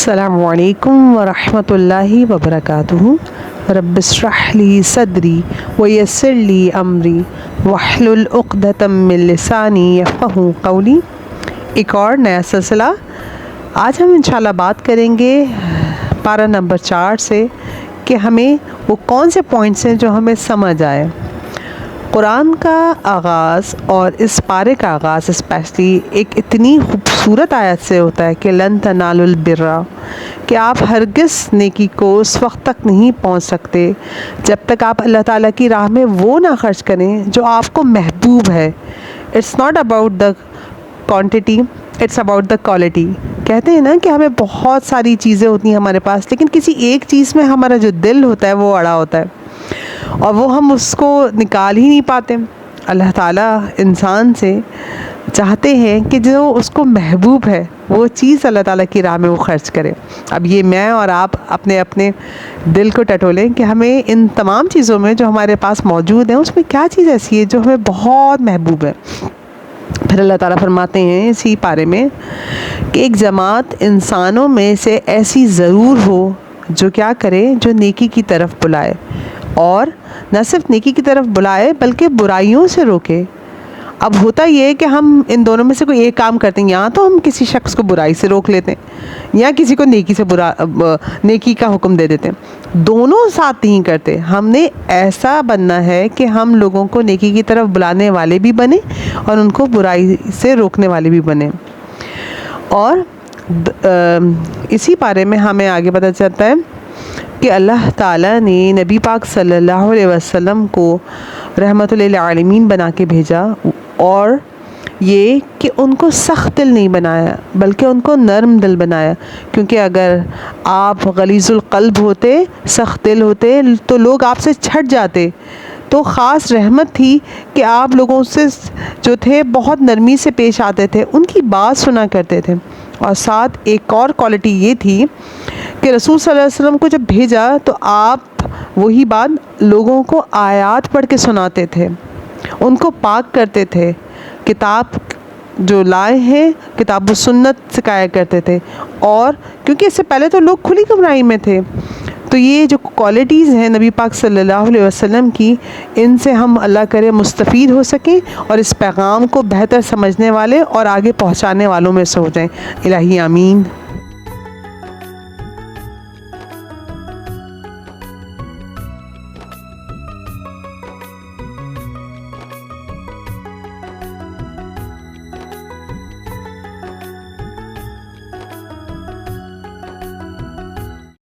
السلام علیکم ورحمۃ اللہ وبرکاتہ۔ رب اشرح لی صدری ویسر لی امری واحلل عقدۃ من لسانی یفقہوا قولی۔ ایک اور نیا سلسلہ آج ہم انشاءاللہ بات کریں گے پارہ نمبر 4 سے کہ ہمیں وہ کون سے پوائنٹس ہیں جو ہمیں سمجھ آئے۔ قرآن کا آغاز اور اس پارے کا آغاز اسپیشلی ایک اتنی خوبصورت آیت سے ہوتا ہے کہ لن تنالوا البر، کہ آپ ہرگز نیکی کو اس وقت تک نہیں پہنچ سکتے جب تک آپ اللہ تعالیٰ کی راہ میں وہ نہ خرچ کریں جو آپ کو محبوب ہے۔ It's not about the quantity, it's about the quality. کہتے ہیں نا کہ ہمیں بہت ساری چیزیں ہوتی ہیں ہمارے پاس، لیکن کسی ایک چیز میں ہمارا جو دل ہوتا ہے وہ اڑا ہوتا ہے اور وہ ہم اس کو نکال ہی نہیں پاتے۔ اللہ تعالیٰ انسان سے چاہتے ہیں کہ جو اس کو محبوب ہے وہ چیز اللہ تعالیٰ کی راہ میں وہ خرچ کرے۔ اب یہ میں اور آپ اپنے اپنے دل کو ٹٹولیں کہ ہمیں ان تمام چیزوں میں جو ہمارے پاس موجود ہیں اس میں کیا چیز ایسی ہے جو ہمیں بہت محبوب ہے۔ پھر اللہ تعالیٰ فرماتے ہیں اسی پارے میں کہ ایک جماعت انسانوں میں سے ایسی ضرور ہو جو کیا کرے، جو نیکی کی طرف بلائے، اور نہ صرف نیکی کی طرف بلائے بلکہ برائیوں سے روکے۔ اب ہوتا یہ ہے کہ ہم ان دونوں میں سے کوئی ایک کام کرتے ہیں، یہاں تو ہم کسی شخص کو برائی سے روک لیتے ہیں یا کسی کو نیکی کا حکم دے دیتے ہیں، دونوں ساتھ نہیں کرتے۔ ہم نے ایسا بننا ہے کہ ہم لوگوں کو نیکی کی طرف بلانے والے بھی بنیں اور ان کو برائی سے روکنے والے بھی بنیں۔ اور اسی بارے میں ہمیں آگے پتہ چلتا ہے کہ اللہ تعالیٰ نے نبی پاک صلی اللہ علیہ وسلم کو رحمت للعالمین بنا کے بھیجا، اور یہ کہ ان کو سخت دل نہیں بنایا بلکہ ان کو نرم دل بنایا، کیونکہ اگر آپ غلیظ القلب ہوتے، سخت دل ہوتے تو لوگ آپ سے چھٹ جاتے۔ تو خاص رحمت تھی کہ آپ لوگوں سے جو تھے بہت نرمی سے پیش آتے تھے، ان کی بات سنا کرتے تھے۔ اور ساتھ ایک اور کوالٹی یہ تھی کہ رسول صلی اللہ علیہ وسلم کو جب بھیجا تو آپ وہی بات لوگوں کو آیات پڑھ کے سناتے تھے، ان کو پاک کرتے تھے، کتاب جو لائے ہیں کتاب و سنت سکھایا کرتے تھے۔ اور کیونکہ اس سے پہلے تو لوگ کھلی گمراہی میں تھے، تو یہ جو کوالٹیز ہیں نبی پاک صلی اللہ علیہ وسلم کی، ان سے ہم اللہ کرے مستفید ہو سکیں اور اس پیغام کو بہتر سمجھنے والے اور آگے پہنچانے والوں میں سے ہو جائیں۔ الہی آمین۔